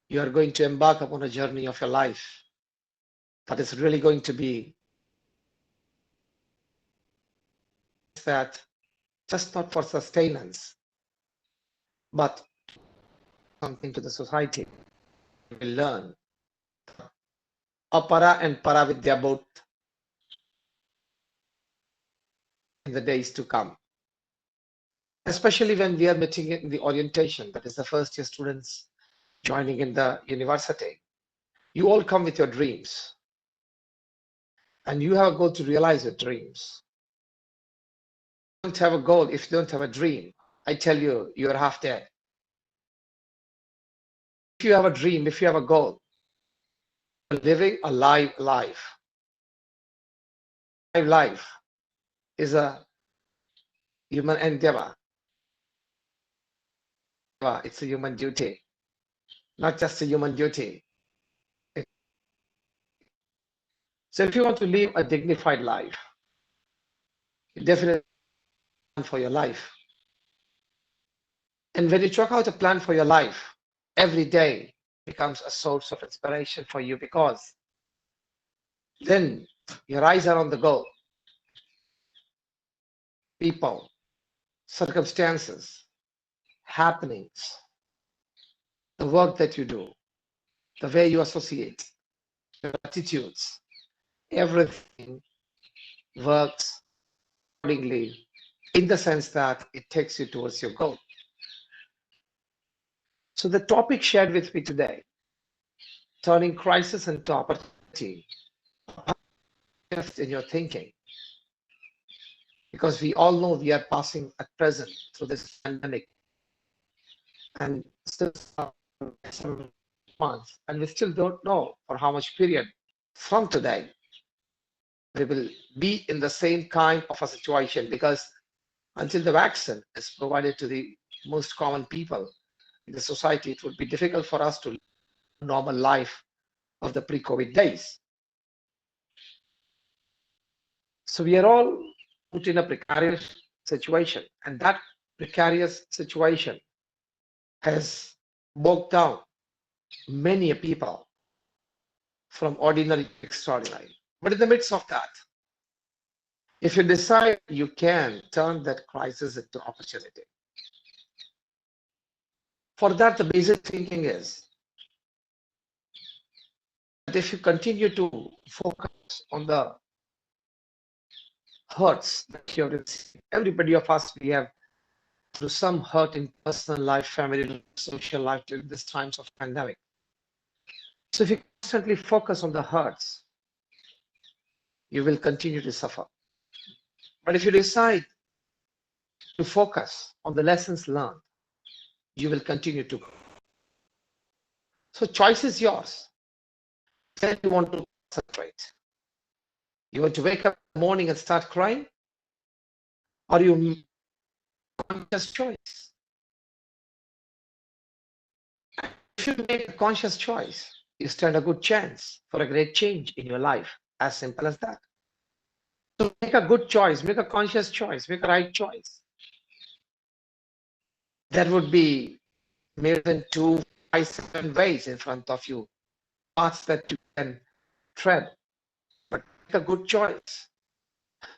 you are going to embark upon a journey of your life that is really going to be that just not for sustenance, but something to the society. You will learn apara and paravidya both in the days to come. Especially when we are meeting in the orientation, that is the first year students joining in the university. You all come with your dreams, and you have a goal to realize your dreams. If you don't have a goal, if you don't have a dream, I tell you, you are half dead. If you have a dream, if you have a goal, you're living a live life. Life is a human endeavor. It's a human duty, not just a human duty. So if you want to live a dignified life, you definitely plan for your life. And when you chalk out a plan for your life, every day becomes a source of inspiration for you, because then your eyes are on the goal. People, circumstances, happenings, the work that you do, the way you associate, your attitudes, everything works accordingly, in the sense that it takes you towards your goal. So the topic shared with me today, turning crisis into opportunity, shift in your thinking, because we all know we are passing at present through this pandemic, and still some months, and we still don't know for how much period from today we will be in the same kind of a situation, because until the vaccine is provided to the most common people in the society, it would be difficult for us to live a normal life of the pre-COVID days. So we are all put in a precarious situation, and that precarious situation has bogged down many people from ordinary to extraordinary. But in the midst of that, if you decide, you can turn that crisis into opportunity. For that, the basic thinking is that if you continue to focus on the hurts that you have received, everybody of us, we have through some hurt in personal life, family life, social life during these times of pandemic. So if you constantly focus on the hurts, you will continue to suffer. But if you decide to focus on the lessons learned, you will continue to grow. So choice is yours. Then you want to concentrate. You want to wake up in the morning and start crying, or you conscious choice. If you make a conscious choice, you stand a good chance for a great change in your life. As simple as that. So make a good choice, make a conscious choice, make a right choice. There would be more than 2, 5, 7 ways in front of you, paths that you can tread, but make a good choice.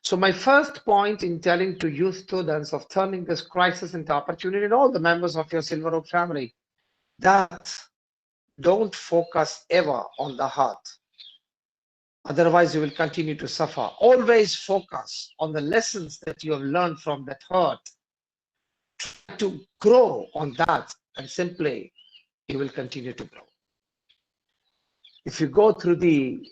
So my first point in telling to you students of turning this crisis into opportunity, and all the members of your Silver Oak family, that don't focus ever on the heart. Otherwise, you will continue to suffer. Always focus on the lessons that you have learned from that hurt. Try to grow on that, and simply you will continue to grow. If you go through the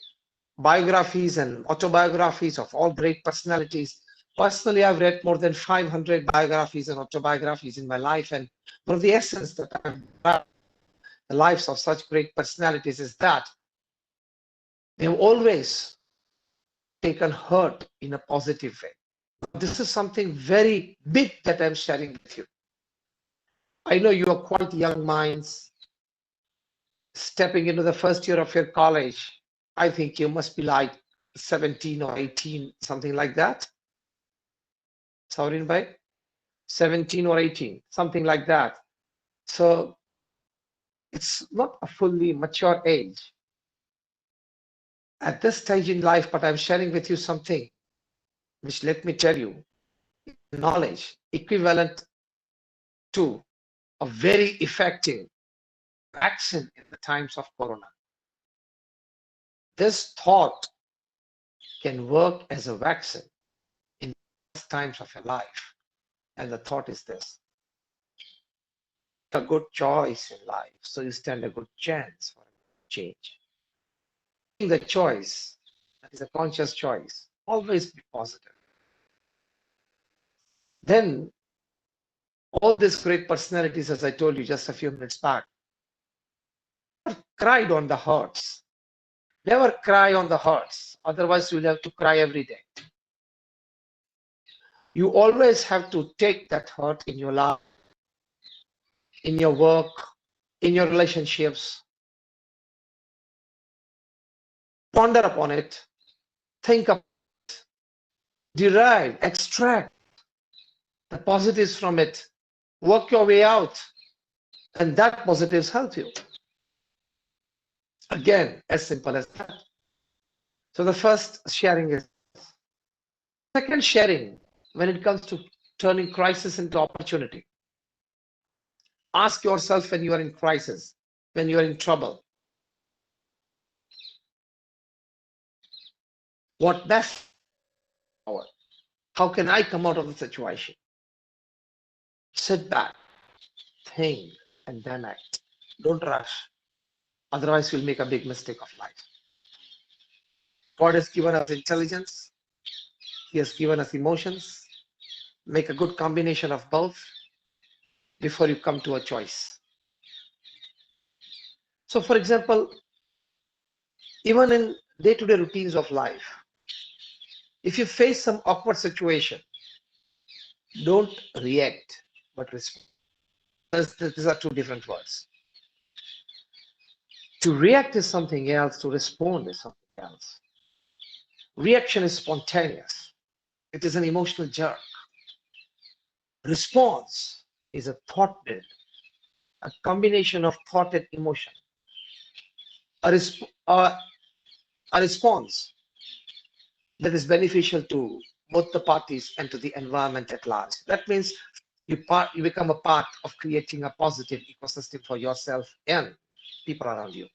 biographies and autobiographies of all great personalities, personally, I've read more than 500 biographies and autobiographies in my life, and one of the essence that I've read the lives of such great personalities is that they've always taken hurt in a positive way. This is something very big that I'm sharing with you. I know you are quite young minds, stepping into the first year of your college. I think you must be like 17 or 18, something like that. Saurin bhai, 17 or 18, something like that. So It's not a fully mature age at this stage in life, but I'm sharing with you something which, let me tell you, knowledge equivalent to a very effective vaccine in the times of corona. This thought can work as a vaccine in times of your life. And the thought is this: a good choice in life, so you stand a good chance for change. The choice, that is a conscious choice, always be positive. Then all these great personalities, as I told you just a few minutes back, cried on the hurts. Never cry on the hurts, otherwise you'll have to cry every day. You always have to take that hurt in your life, in your work, in your relationships. Ponder upon it, think of it, derive, extract the positives from it, work your way out, and that positives help you. Again, as simple as that. So the first sharing is. Second sharing, when it comes to turning crisis into opportunity. Ask yourself when you are in crisis, when you are in trouble, what best power? How can I come out of the situation? Sit back, think, and then act. Don't rush. Otherwise, you'll make a big mistake of life. God has given us intelligence. He has given us emotions. Make a good combination of both before you come to a choice. So, for example, even in day-to-day routines of life, if you face some awkward situation, don't react, but respond. These are two different words. To react is something else, to respond is something else. Reaction is spontaneous. It is an emotional jerk. Response is a thought-led, a combination of thought and emotion. A response that is beneficial to both the parties and to the environment at large. That means you become a part of creating a positive ecosystem for yourself and people around you.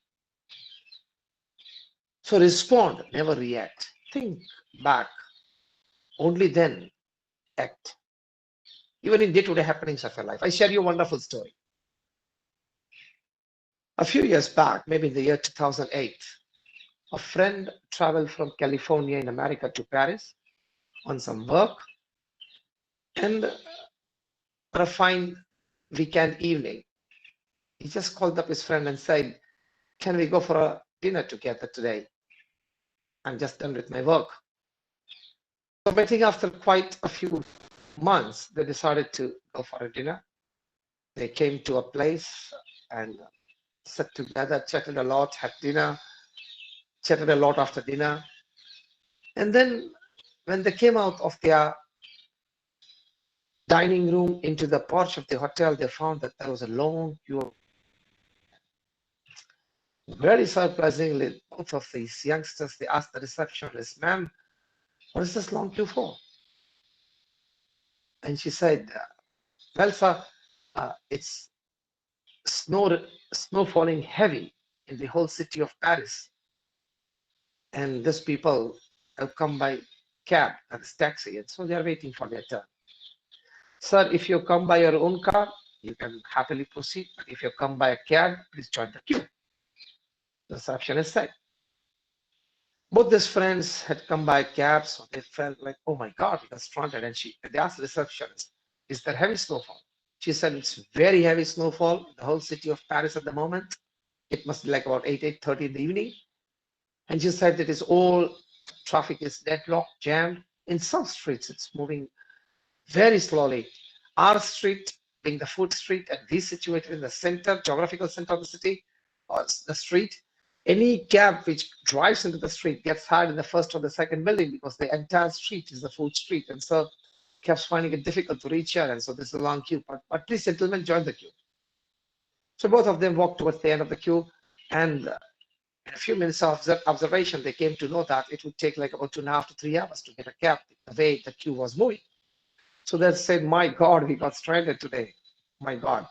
So respond, never react. Think back, only then act. Even in day-to-day happenings of your life. I share you a wonderful story. A few years back, maybe in the year 2008, a friend traveled from California in America to Paris on some work, and on a fine weekend evening, he just called up his friend and said, "Can we go for a dinner together today? I'm just done with my work." So I think after quite a few months, they decided to go for a dinner. They came to a place and sat together, chatted a lot, had dinner, chatted a lot after dinner. And then when they came out of their dining room into the porch of the hotel, they found that there was a long queue. Very surprisingly, both of these youngsters, they asked the receptionist, "Ma'am, what is this long queue for?" And she said, "Well, sir, it's snow falling heavy in the whole city of Paris. And these people have come by cab, that's taxi, and so they are waiting for their turn. Sir, if you come by your own car, you can happily proceed. But if you come by a cab, please join the queue." The receptionist said. Both these friends had come by cab, so they felt like, "Oh my God, it was fronted." And they asked the receptionist, "Is there heavy snowfall?" She said, "It's very heavy snowfall in the whole city of Paris at the moment. It must be like about 8:30 in the evening." And she said that is all traffic is deadlocked, jammed. In some streets, it's moving very slowly. Our street, being the food street, and we situated in the center, geographical center of the city, or the street, any cab which drives into the street gets hired in the first or the second building because the entire street is the food street. And so cabs finding it difficult to reach here. And so this is a long queue. But please, gentlemen, join the queue. So both of them walked towards the end of the queue, and in a few minutes of observation, they came to know that it would take like about 2.5 to 3 hours to get a cab the way the queue was moving. So they said, my God, we got stranded today. My God.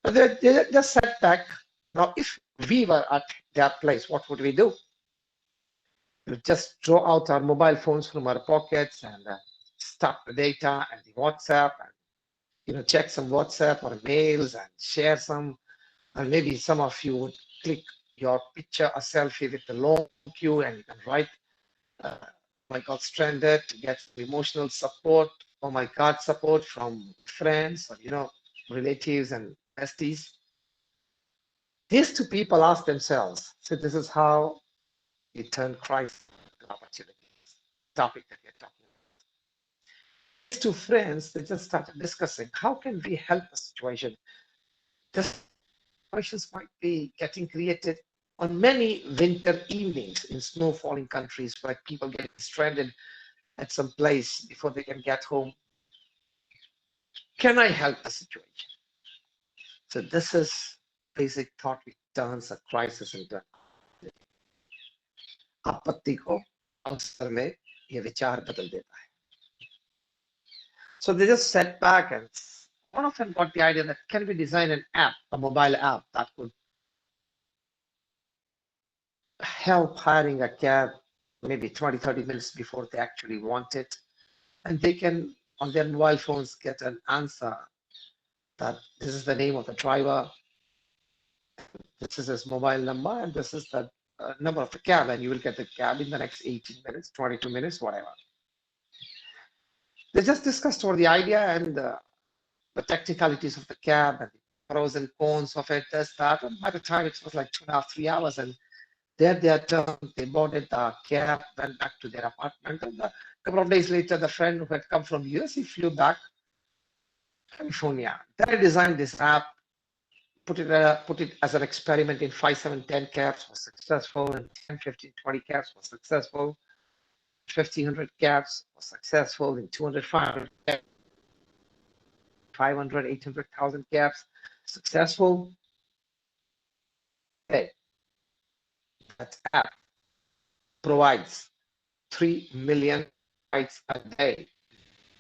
But they just sat back. Now, if we were at their place, what would we do? We would just draw out our mobile phones from our pockets and start the data and the WhatsApp and check some WhatsApp or mails and share some. And maybe some of you would click your picture, a selfie with the long queue, and you can write, I got stranded, to get emotional support, oh my God, support from friends or, relatives and besties. These two people ask themselves, so this is how we turn crisis into opportunities, topic that we're talking about. These two friends, they just started discussing, how can we help the situation? This situations might be getting created on many winter evenings in snow falling countries where people get stranded at some place before they can get home. Can I help the situation? So this is basic thought which turns a crisis into आपत्ति को अवसर में ये विचार बदल देता है. So they just sat back and one of them got the idea that can we design an app, a mobile app that could help hiring a cab maybe 20-30 minutes before they actually want it, and they can on their mobile phones get an answer that this is the name of the driver, this is his mobile number, and this is the number of the cab, and you will get the cab in the next 18 minutes, 22 minutes, whatever. They just discussed over the idea and the technicalities of the cab and the pros and cons of it, this, that, and by the time it was like 2.5, 3 hours, and their turn, they boarded the cab, went back to their apartment, and a couple of days later, the friend who had come from US, he flew back to California. Then I designed this app, put it as an experiment in 5, 7, 10 cabs, was successful, and 10, 15, 20 cabs was successful, 1,500 cabs was successful, in 200, 500, 500, 800,000 cabs successful. Hey, that app provides 3 million rides a day,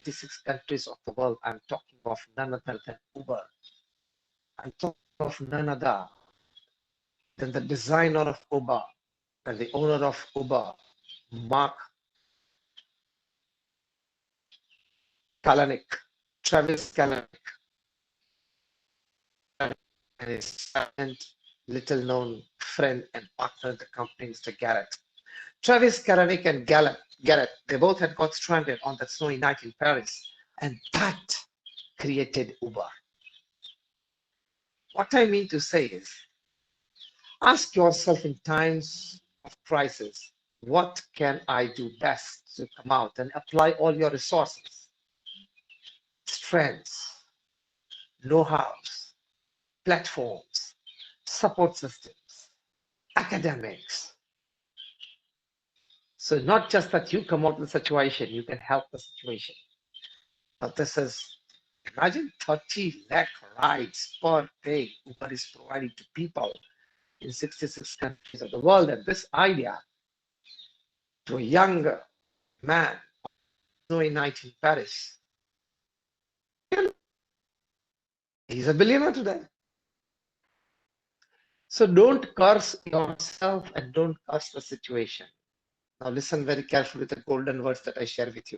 56 countries of the world. I'm talking of none other than Uber. I'm talking of none other than the designer of Uber and the owner of Uber, Mark Kalanick, Travis Kalanick, and his second little known friend and partner in the company, Mr. Garrett. Travis Kalanick and Garrett, they both had got stranded on that snowy night in Paris, and that created Uber. What I mean to say is, ask yourself in times of crisis, what can I do best to come out and apply all your resources, strengths, know-hows, platforms, support systems, academics. So not just that you come out of the situation, you can help the situation. But this is, imagine 30 lakh rides per day Uber is providing to people in 66 countries of the world. And this idea to a young man, snowy night in Paris, he's a billionaire today. So don't curse yourself and don't curse the situation. Now listen very carefully to the golden words that I share with you.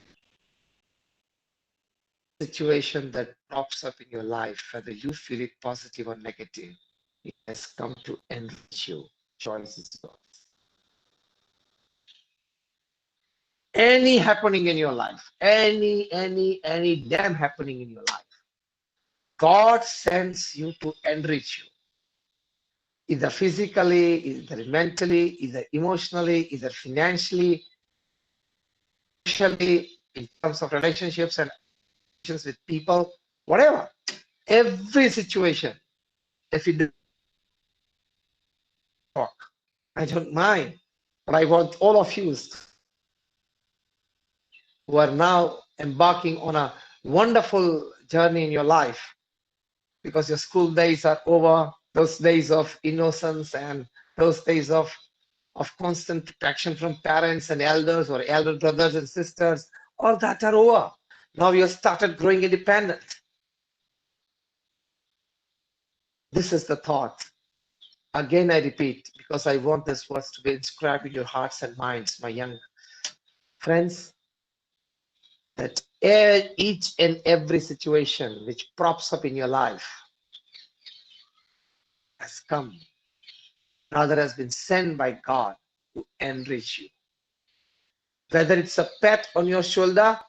Situation that pops up in your life, whether you feel it positive or negative, it has come to enrich you. Choice is yours. Any happening in your life, any damn happening in your life, God sends you to enrich you. Either physically, either mentally, either emotionally, either financially, socially, in terms of relationships and with people, whatever. Every situation, if you do talk, I don't mind. But I want all of you who are now embarking on a wonderful journey in your life because your school days are over, those days of innocence and those days of constant protection from parents and elders or elder brothers and sisters, all that are over. Now you have started growing independent. This is the thought. Again, I repeat, because I want this words to be inscribed in your hearts and minds, my young friends, that each and every situation which props up in your life has come, rather has been sent by God to enrich you. Whether it's a pat on your shoulder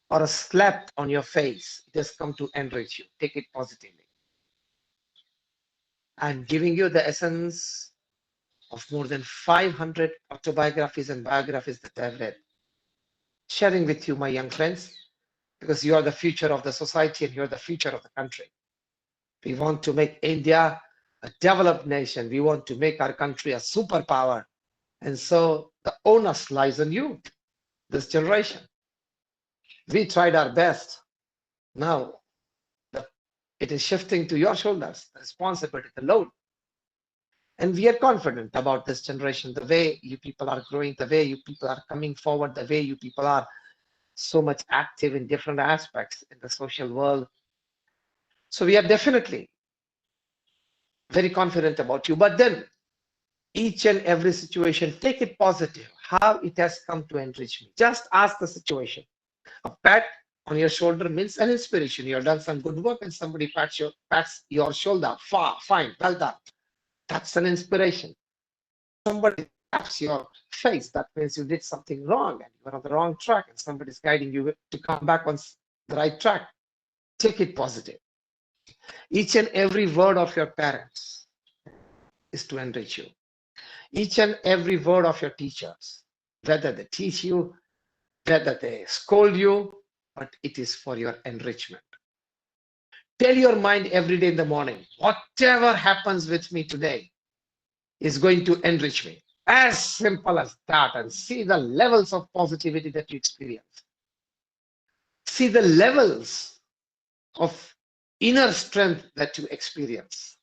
or a slap on your face, it has come to enrich you. Take it positively. I'm giving you the essence of more than 500 autobiographies and biographies that I've read, sharing with you, my young friends, because you are the future of the society and you're the future of the country. We want to make India a developed nation. We want to make our country a superpower. And so the onus lies on you, this generation. We tried our best. Now it is shifting to your shoulders, the responsibility, the load. And we are confident about this generation, the way you people are growing, the way you people are coming forward, the way you people are so much active in different aspects in the social world. So we are definitely very confident about you. But then each and every situation, take it positive, how it has come to enrich me. Just ask the situation. A pat on your shoulder means an inspiration. You have done some good work and somebody pats your shoulder. Fine, well done. That's an inspiration. Somebody taps your face, that means you did something wrong and you're on the wrong track and somebody's guiding you to come back on the right track. Take it positive. Each and every word of your parents is to enrich you. Each and every word of your teachers, whether they teach you, whether they scold you, but it is for your enrichment. Tell your mind every day in the morning, whatever happens with me today is going to enrich me. As simple as that, and see the levels of positivity that you experience. See the levels of inner strength that you experience.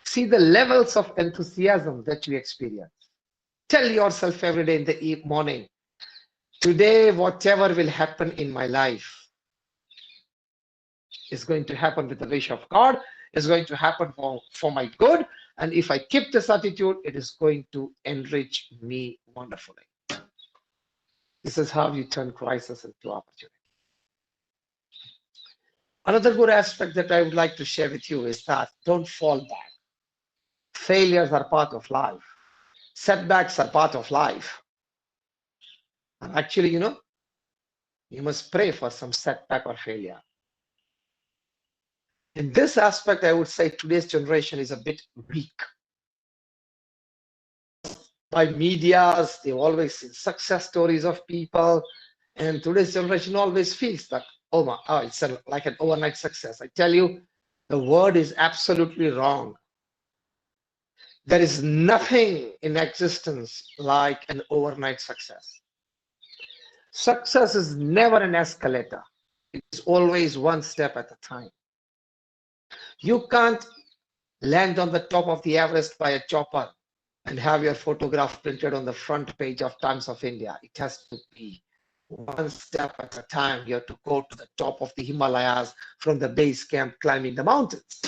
See the levels of enthusiasm that you experience. Tell yourself every day in the morning, today, whatever will happen in my life is going to happen with the wish of God, is going to happen for my good. And if I keep this attitude, it is going to enrich me wonderfully. This is how you turn crisis into opportunity. Another good aspect that I would like to share with you is that don't fall back. Failures are part of life. Setbacks are part of life. And actually, you must pray for some setback or failure. In this aspect, I would say today's generation is a bit weak. By medias, they've always seen success stories of people, and today's generation always feels that, it's like an overnight success. I tell you, the word is absolutely wrong. There is nothing in existence like an overnight success. Success is never an escalator. It's always one step at a time. You can't land on the top of the Everest by a chopper and have your photograph printed on the front page of Times of India. It has to be one step at a time. You have to go to the top of the Himalayas from the base camp climbing the mountains.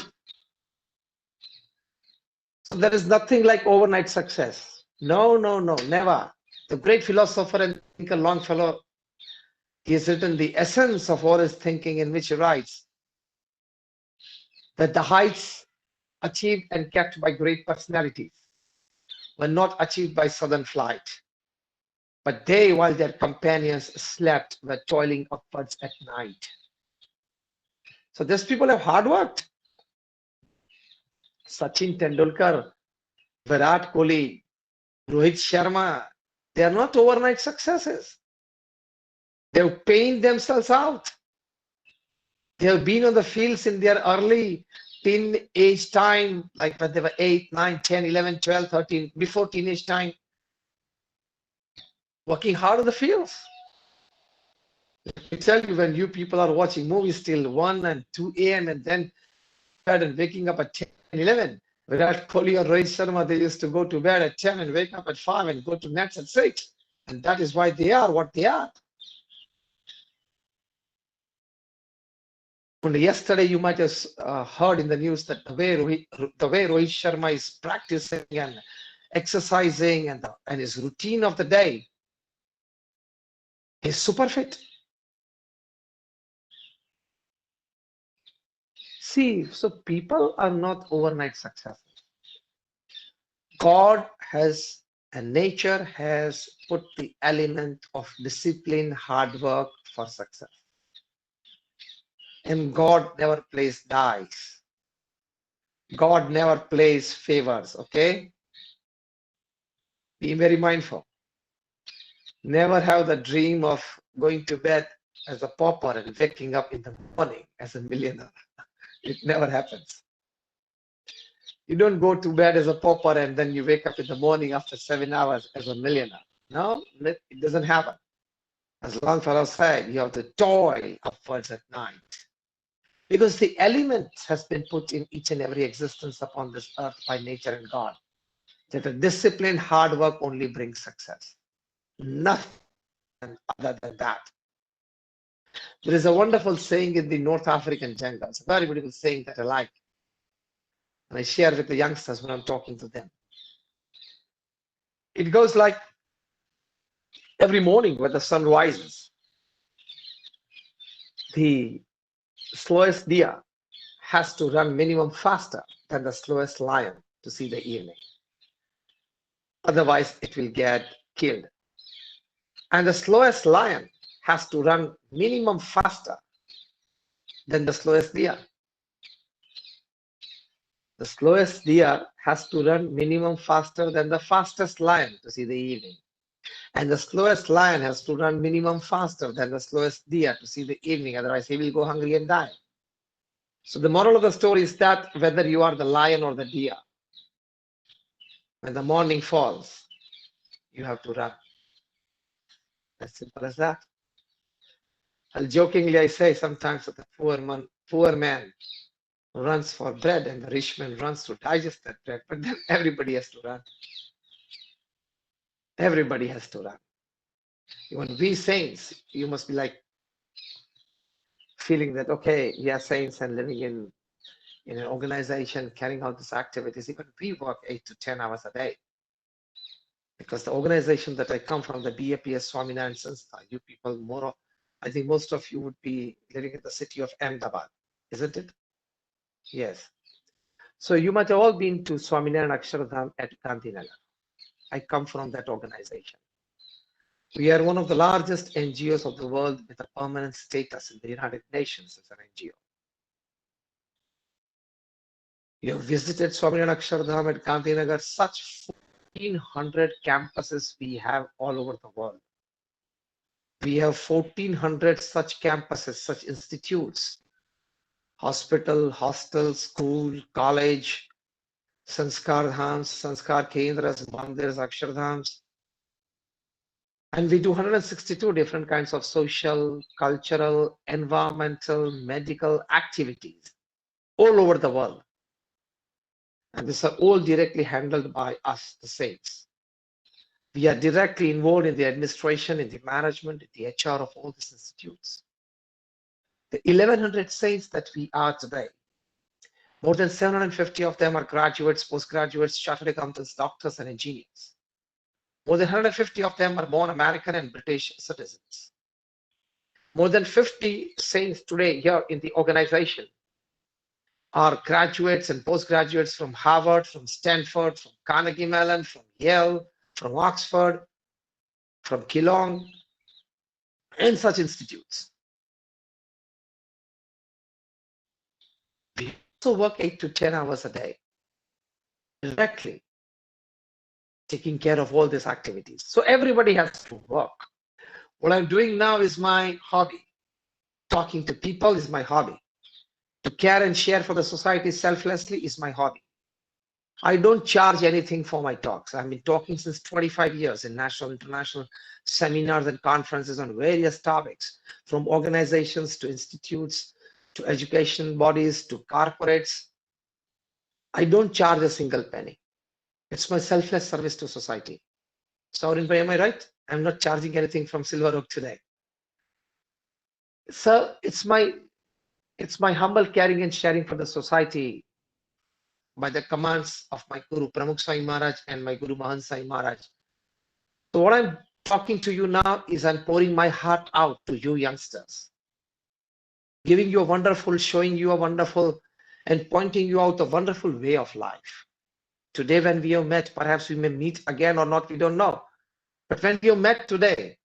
So there is nothing like overnight success. No, never. The great philosopher and thinker Longfellow, he has written the essence of all his thinking, in which he writes that the heights achieved and kept by great personalities were not achieved by sudden flight, but they, while their companions slept, were toiling upwards at night. So these people have hard worked. Sachin Tendulkar, Virat Kohli, Rohit Sharma, they are not overnight successes. They have pained themselves out. They have been on the fields in their early teenage time, like when they were 8, 9, 10, 11, 12, 13, before teenage time, working hard on the fields. Let me tell you, when you people are watching movies till 1 and 2 a.m. and then bed and waking up at 10, 11. Virat Kohli or Rohit Sharma, they used to go to bed at 10 and wake up at 5 and go to nets at 6. And that is why they are what they are. Only yesterday, you might have heard in the news that the way Rohit Sharma is practicing and exercising and his routine of the day is super fit. See, so people are not overnight successful. God has and nature has put the element of discipline, hard work for success. And God never plays dice. God never plays favors, okay? Be very mindful. Never have the dream of going to bed as a pauper and waking up in the morning as a millionaire. It never happens. You don't go to bed as a pauper and then you wake up in the morning after 7 hours as a millionaire. No, it doesn't happen. As long as I said, you have to toil upwards at night. Because the element has been put in each and every existence upon this earth by nature and God. That a disciplined hard work only brings success. Nothing other than that. There is a wonderful saying in the North African jungles, a very beautiful saying that I like. And I share with the youngsters when I'm talking to them. It goes like, every morning when the sun rises, the slowest deer has to run minimum faster than the slowest lion to see the evening. Otherwise, it will get killed. And the slowest lion has to run minimum faster than the slowest deer. The slowest deer has to run minimum faster than the fastest lion to see the evening. And the slowest lion has to run minimum faster than the slowest deer to see the evening. Otherwise, he will go hungry and die. So the moral of the story is that whether you are the lion or the deer, when the morning falls, you have to run. As simple as that. And jokingly, I say sometimes that the poor man runs for bread and the rich man runs to digest that bread, but then everybody has to run. Everybody has to run. Even we saints, you must be like feeling that, okay, we are saints and living in an organization carrying out these activities. Even we work 8 to 10 hours a day. Because the organization that I come from, the BAPS Swaminarayan Sanstha, you people more, I think most of you would be living in the city of Ahmedabad, isn't it? Yes. So you might have all been to Swaminarayan Akshardham at Gandhinagar. I come from that organization. We are one of the largest NGOs of the world with a permanent status in the United Nations as an NGO. You have visited Swaminarayan Akshardham at Gandhinagar, such 1,400 campuses we have all over the world. We have 1,400 such campuses, such institutes, hospital, hostel, school, college, Sanskar Dhams, Sanskar Kendras, Mandirs, Akshardhams. And we do 162 different kinds of social, cultural, environmental, medical activities all over the world. And these are all directly handled by us, the saints. We are directly involved in the administration, in the management, in the HR of all these institutes. The 1,100 saints that we are today, more than 750 of them are graduates, postgraduates, chartered accountants, doctors, and engineers. More than 150 of them are born American and British citizens. More than 50 saints today here in the organization are graduates and postgraduates from Harvard, from Stanford, from Carnegie Mellon, from Yale, from Oxford, from Keelong, and such institutes. We also work 8 to 10 hours a day, directly taking care of all these activities. So everybody has to work. What I'm doing now is my hobby. Talking to people is my hobby. To care and share for the society selflessly is my hobby. I don't charge anything for my talks. I've been talking since 25 years in national, international seminars and conferences on various topics, from organizations to institutes, to education bodies, to corporates, I don't charge a single penny. It's my selfless service to society. Saurin bhai, am I right? I'm not charging anything from Silver Oak today. So it's my humble caring and sharing for the society by the commands of my Guru Pramukh Swami Maharaj and my Guru Mahant Sai Maharaj. So what I'm talking to you now is I'm pouring my heart out to you youngsters, giving you a wonderful, showing you a wonderful, and pointing you out a wonderful way of life. Today, when we have met, perhaps we may meet again or not, we don't know. But when we have met today,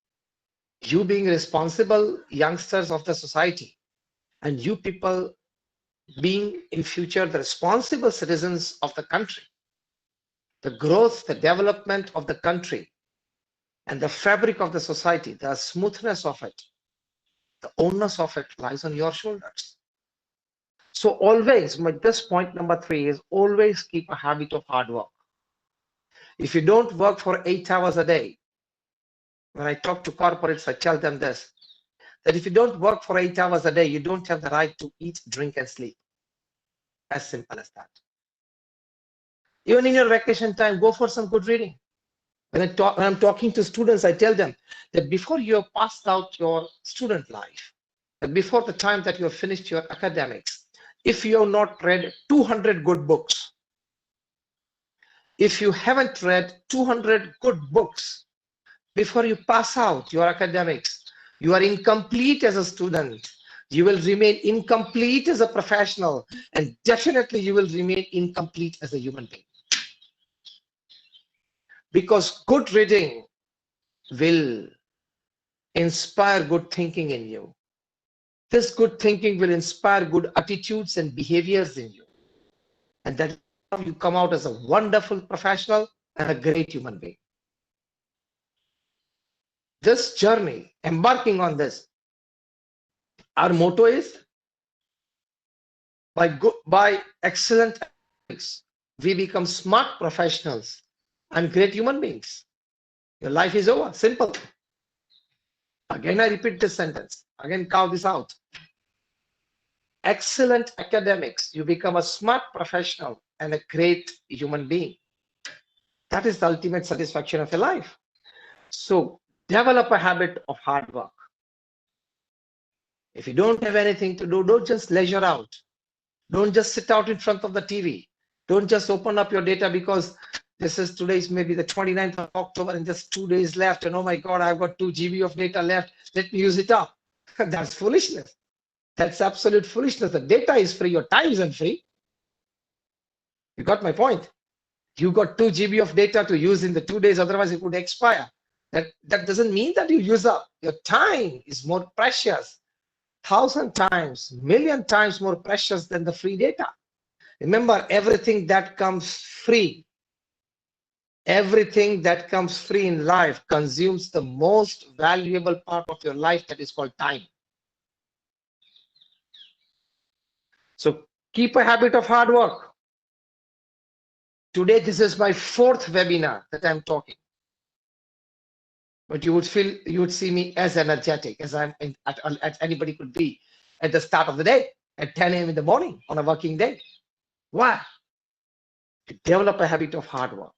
you being responsible youngsters of the society, and you people being in future the responsible citizens of the country, the growth, the development of the country, and the fabric of the society, the smoothness of it, the onus of it lies on your shoulders. So always, this point number 3 is always keep a habit of hard work. If you don't work for 8 hours a day, when I talk to corporates, I tell them this, that if you don't work for 8 hours a day, you don't have the right to eat, drink, and sleep. As simple as that. Even in your vacation time, go for some good reading. When I'm talking to students, I tell them that before you have passed out your student life, that before the time that you have finished your academics, if you have not read 200 good books, if you haven't read 200 good books before you pass out your academics, you are incomplete as a student. You will remain incomplete as a professional, and definitely you will remain incomplete as a human being. Because good reading will inspire good thinking in you. This good thinking will inspire good attitudes and behaviors in you. And that you come out as a wonderful professional and a great human being. This journey, embarking on this, our motto is by excellent academics, we become smart professionals and great human beings. Your life is over. Simple. Again, I repeat this sentence. Again, carve this out. Excellent academics, you become a smart professional and a great human being. That is the ultimate satisfaction of a life. So develop a habit of hard work. If you don't have anything to do, don't just leisure out. Don't just sit out in front of the TV. Don't just open up your data because this is today's maybe the 29th of October and just 2 days left. And oh my God, I've got 2 GB of data left. Let me use it up. That's foolishness. That's absolute foolishness. The data is free. Your time isn't free. You got my point. You got 2 GB of data to use in the 2 days. Otherwise, it would expire. That doesn't mean that you use up. Your time is more precious. 1,000 times, million times more precious than the free data. Remember, everything that comes free in life consumes the most valuable part of your life, that is called time. So keep a habit of hard work. Today, this is my 4th webinar that I'm talking. But you would see me as energetic as as anybody could be at the start of the day, at 10 a.m. in the morning on a working day. Why? To develop a habit of hard work.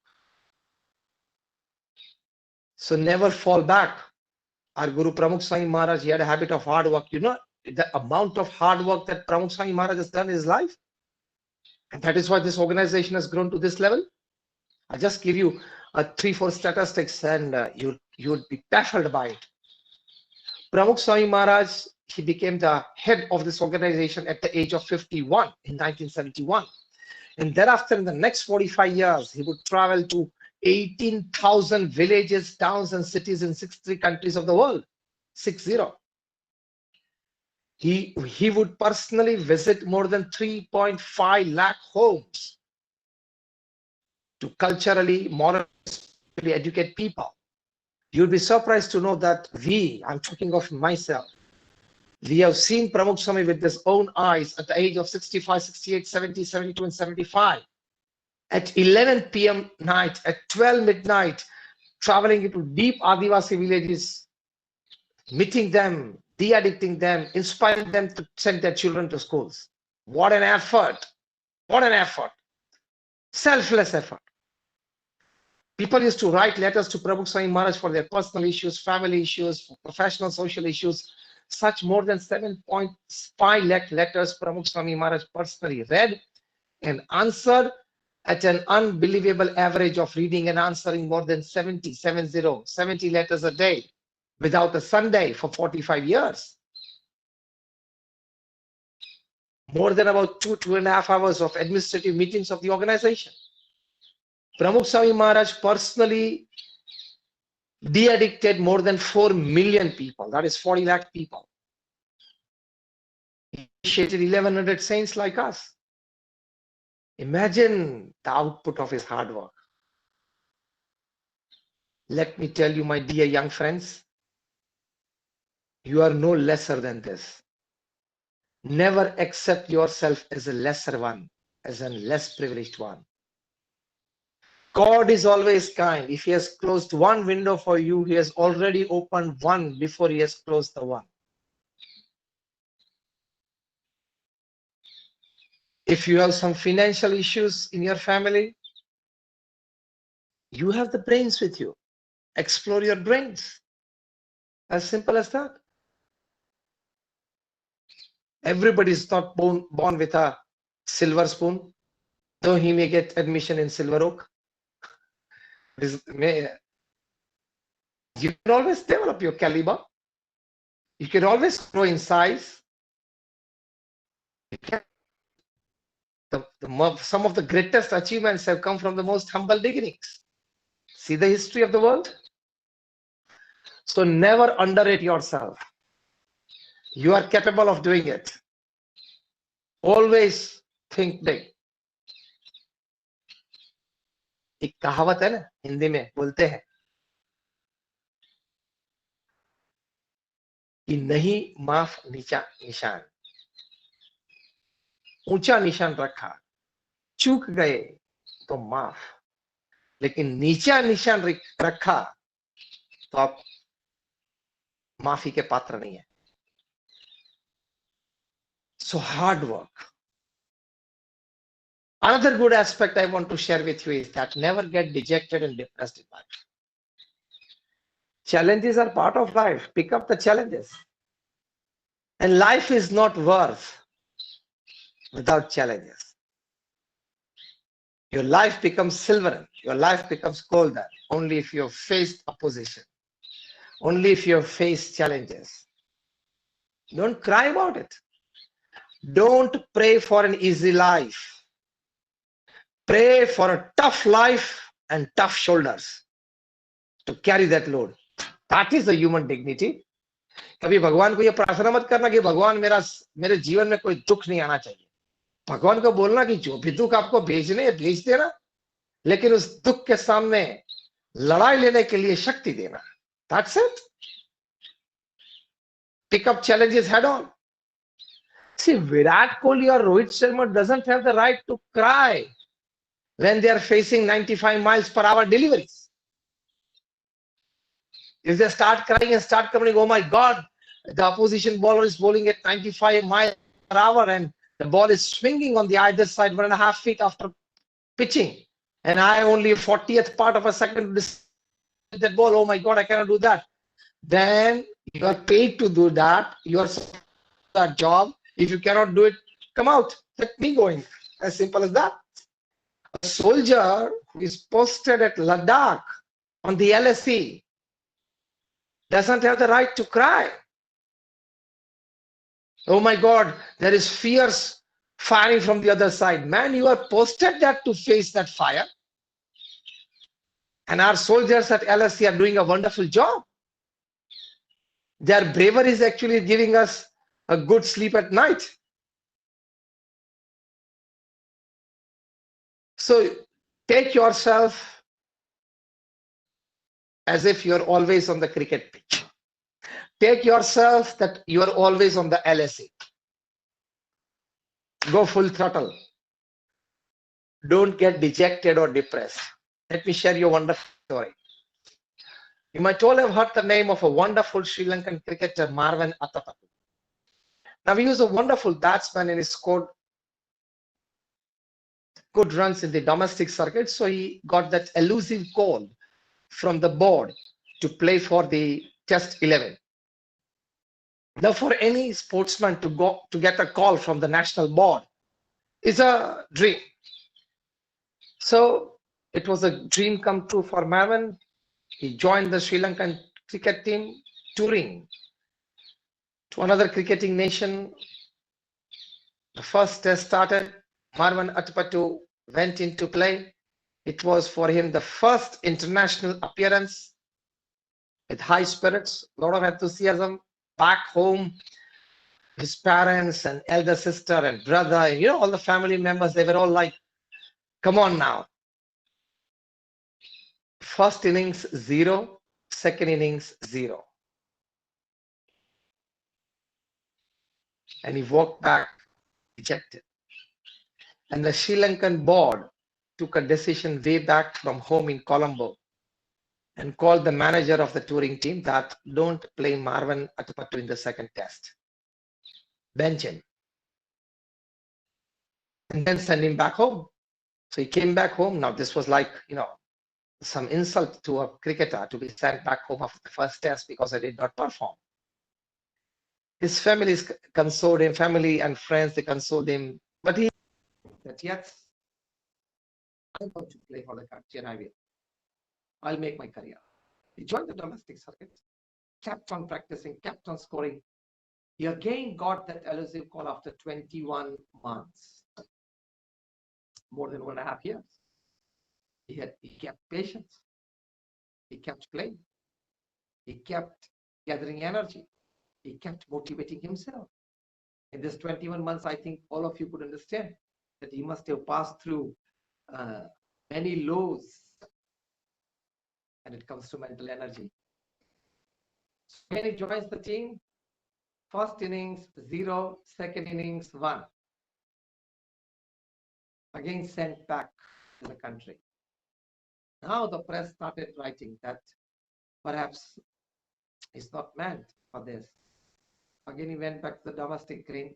So never fall back. Our Guru Pramukh Swami Maharaj, he had a habit of hard work. You know the amount of hard work that Pramukh Swami Maharaj has done in his life? And that is why this organization has grown to this level. I'll just give you 3-4 statistics and you would be baffled by it. Pramukh Swami Maharaj, he became the head of this organization at the age of 51 in 1971. And thereafter, in the next 45 years, he would travel to 18,000 villages, towns, and cities in 63 countries of the world. 60. He would personally visit more than 3.5 lakh homes to culturally, morally educate people. You'd be surprised to know that I'm talking of myself, we have seen Pramukh Swami with his own eyes at the age of 65, 68, 70, 72, and 75. At 11 p.m. night, at 12 midnight, traveling into deep Adivasi villages, meeting them, de-addicting them, inspiring them to send their children to schools. What an effort! What an effort! Selfless effort. People used to write letters to Pramukh Swami Maharaj for their personal issues, family issues, professional, social issues. Such more than 7.5 lakh letters Pramukh Swami Maharaj personally read and answered at an unbelievable average of reading and answering more than 70 letters a day without a Sunday for 45 years. More than about 2.5 hours of administrative meetings of the organization. Pramukh Swami Maharaj personally de-addicted more than 4 million people. That is 40 lakh people. He initiated 1100 saints like us. Imagine the output of his hard work. Let me tell you, my dear young friends, you are no lesser than this. Never accept yourself as a lesser one, as a less privileged one. God is always kind. If he has closed one window for you, he has already opened one before he has closed the one. If you have some financial issues in your family, you have the brains with you. Explore your brains. As simple as that. Everybody is not born with a silver spoon, though he may get admission in Silver Oak. You can always develop your caliber. You can always grow in size. Some of the greatest achievements have come from the most humble beginnings. See the history of the world. So never underrate yourself. You are capable of doing it. Always think big. एक कहावत है ना, हिंदी में बोलते हैं कि नहीं माफ नीचा निशान, ऊंचा निशान रखा, चूक गए तो माफ, लेकिन नीचा निशान रखा तो आप माफी के पात्र नहीं है. So hard work. Another good aspect I want to share with you is that never get dejected and depressed in life. Challenges are part of life. Pick up the challenges. And life is not worth without challenges. Your life becomes silver. Your life becomes golden only if you have faced opposition. Only if you have faced challenges. Don't cry about it. Don't pray for an easy life. Pray for a tough life and tough shoulders to carry that load. That is the human dignity. कभी भगवान को ये प्रार्थना मत करना कि भगवान मेरे जीवन में कोई दुख नहीं आना चाहिए. भगवान को बोलना कि जो भी दुख आपको भेजने भेज देना, लेकिन उस दुख के सामने लड़ाई लेने के लिए शक्ति देना. That's it. Pick up challenges head on. See, Virat Kohli or Rohit Sharma doesn't have the right to cry when they are facing 95 miles per hour deliveries. If they start crying and start complaining, oh my God, the opposition bowler is bowling at 95 miles per hour and the ball is swinging on the either side 1.5 feet after pitching, and I only 40th part of a second to that ball, oh my God, I cannot do that. Then you are paid to do that. You are that job. If you cannot do it, come out. Let me go in. As simple as that. A soldier who is posted at Ladakh on the LSE doesn't have the right to cry. Oh my God, there is fierce firing from the other side. Man, you are posted there to face that fire. And our soldiers at LSE are doing a wonderful job. Their bravery is actually giving us a good sleep at night. So take yourself as if you're always on the cricket pitch. Take yourself that you're always on the LSE. Go full throttle. Don't get dejected or depressed. Let me share you a wonderful story. You might all have heard the name of a wonderful Sri Lankan cricketer, Marwan Atapattu. Now he was a wonderful batsman and he scored good runs in the domestic circuit, so he got that elusive call from the board to play for the Test 11. Now, for any sportsman to get a call from the national board is a dream. So it was a dream come true for Marwan. He joined the Sri Lankan cricket team, touring to another cricketing nation. The first test started. Marwan Atapattu went into play. It was for him the first international appearance with high spirits, a lot of enthusiasm. Back home, his parents and elder sister and brother, all the family members, they were all like, come on now. First innings, 0. Second innings, 0. And he walked back, ejected. And the Sri Lankan board took a decision way back from home in Colombo and called the manager of the touring team that don't play Marwan Atapattu in the second test. Bench him. And then send him back home. So he came back home. Now this was like, some insult to a cricketer to be sent back home after the first test because I did not perform. His family consoled him, family and friends, they consoled him. But he said, yes, I'm going to play for the country and I will. I'll make my career. He joined the domestic circuit, kept on practicing, kept on scoring. He again got that elusive call after 21 months, more than 1.5 years. He kept patience. He kept playing. He kept gathering energy. He kept motivating himself. In this 21 months, I think all of you could understand that he must have passed through many lows when it comes to mental energy. So when he joins the team, first innings 0, second innings 1. Again sent back to the country. Now the press started writing that perhaps he's not meant for this. Again he went back to the domestic green.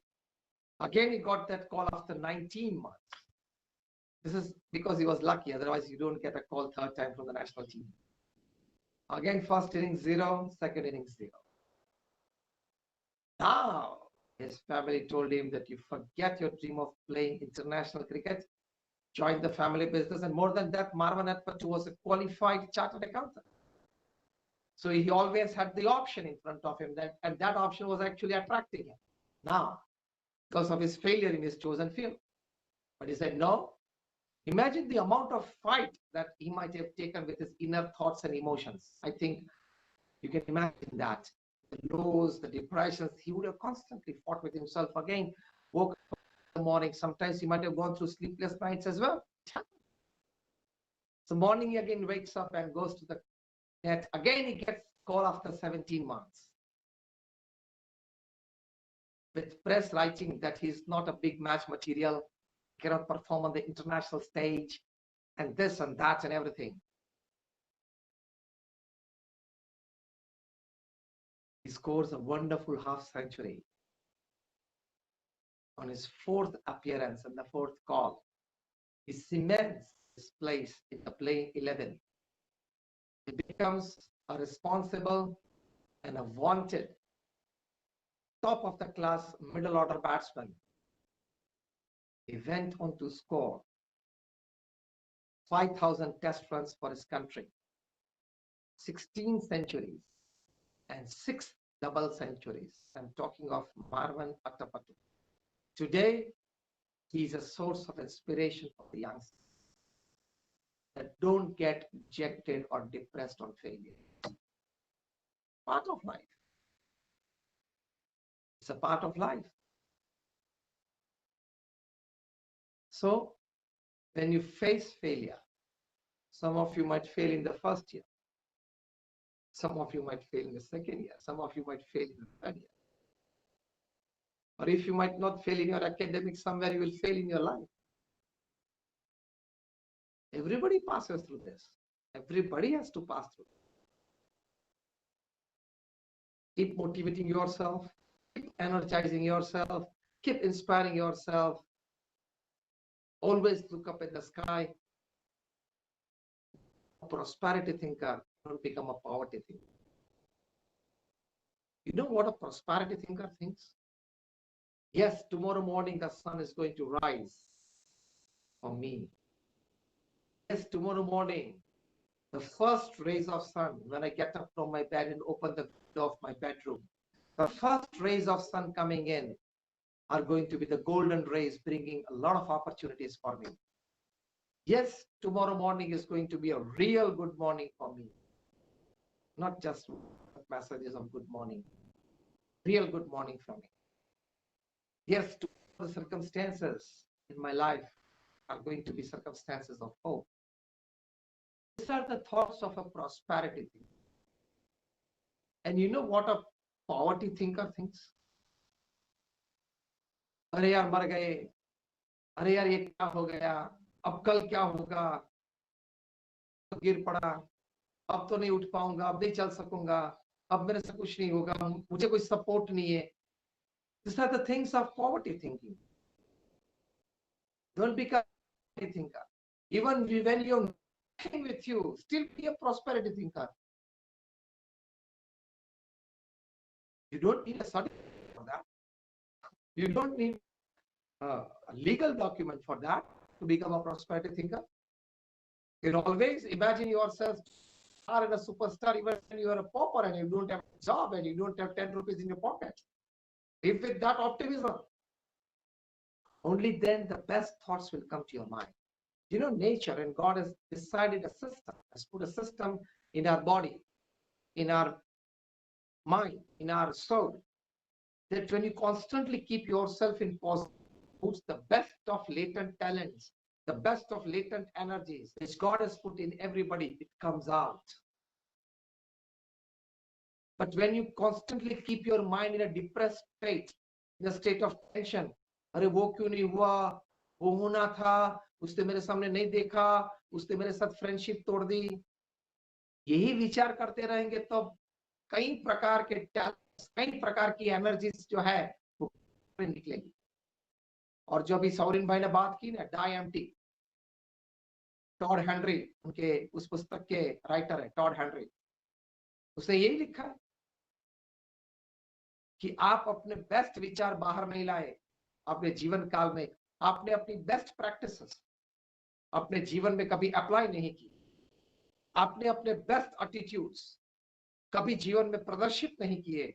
Again he got that call after 19 months. This is because he was lucky, otherwise you don't get a call third time from the national team. Again first innings 0, second innings 0. Now his family told him that you forget your dream of playing international cricket, join the family business, and more than that, Marwan Atapattu was a qualified chartered accountant. So he always had the option in front of him, and that option was actually attracting him. Now, because of his failure in his chosen field. But he said, no. Imagine the amount of fight that he might have taken with his inner thoughts and emotions. I think you can imagine that. The lows, the depressions, he would have constantly fought with himself again, woke up in the morning. Sometimes he might have gone through sleepless nights as well. So morning he again wakes up and goes to the net. Again he gets call after 17 months. With press writing that he's not a big match material, cannot perform on the international stage, and this and that and everything. He scores a wonderful half century on his 4th appearance and the 4th call. He cements his place in the playing 11. He becomes a responsible and a wanted top of the class middle order batsman. He went on to score 5,000 test runs for his country, 16 centuries, and 6 double centuries. I'm talking of Marwan Atapattu. Today, he is a source of inspiration for the youngsters that don't get dejected or depressed on failure. Part of life. It's a part of life. So, when you face failure, some of you might fail in the first year. Some of you might fail in the second year. Some of you might fail in the third year. Or if you might not fail in your academics, somewhere you will fail in your life. Everybody passes through this. Everybody has to pass through. Keep motivating yourself. Keep energizing yourself. Keep inspiring yourself. Always look up in the sky. A prosperity thinker, don't become a poverty thinker. You know what a prosperity thinker thinks? Yes, tomorrow morning the sun is going to rise for me. Yes, tomorrow morning, the first rays of sun, when I get up from my bed and open the window of my bedroom, the first rays of sun coming in are going to be the golden rays, bringing a lot of opportunities for me. Yes, tomorrow morning is going to be a real good morning for me. Not just messages of good morning, real good morning for me. Yes, the circumstances in my life are going to be circumstances of hope. These are the thoughts of a prosperity thinker. And you know what a poverty thinker thinks? अरे यार मर गए, अरे यार ये क्या हो गया, अब कल क्या होगा, तो गिर पड़ा, अब तो नहीं उठ पाऊंगा, अब नहीं चल सकूंगा, अब मेरे से कुछ नहीं होगा, मुझे कोई सपोर्ट नहीं है. These are the things of poverty thinking. Don't become a poverty thinker. Even when you're nothing with you, still be a prosperity thinker. You don't need a certificate for that. You don't need a legal document for that to become a prosperity thinker. You always imagine yourself are in a superstar even when you are a pauper and you don't have a job and you don't have 10 rupees in your pocket. Live with that optimism. Only then the best thoughts will come to your mind. You know, nature and God has decided a system, has put a system in our body, in our mind, in our soul, that when you constantly keep yourself in positive moods, the best of latent talents, the best of latent energies which God has put in everybody, it comes out. But when you constantly keep your mind in a depressed state, in a state of tension, अरे वो क्यों नहीं हुआ, वो होना था, उसने मेरे सामने नहीं देखा, उसने मेरे साथ फ्रेंडशिप तोड़ दी, यही विचार करते रहेंगे तो कई प्रकार के टैलेंट्स, कई प्रकार की एनर्जीज जो है वो निकलेगी. और जो अभी सौरिन भाई ने बात की ना, डाई एम्प्टी, टॉड हेनरी उनके उस पुस्तक के राइटर है, टॉड हेनरी, उसने यही लिखा है कि आप अपने बेस्ट विचार बाहर नहीं लाए अपने जीवन काल में, आपने अपनी बेस्ट प्रैक्टिसेस अपने जीवन में कभी अप्लाई नहीं की, आपने अपने बेस्ट एटीट्यूड्स कभी जीवन में प्रदर्शित नहीं किए,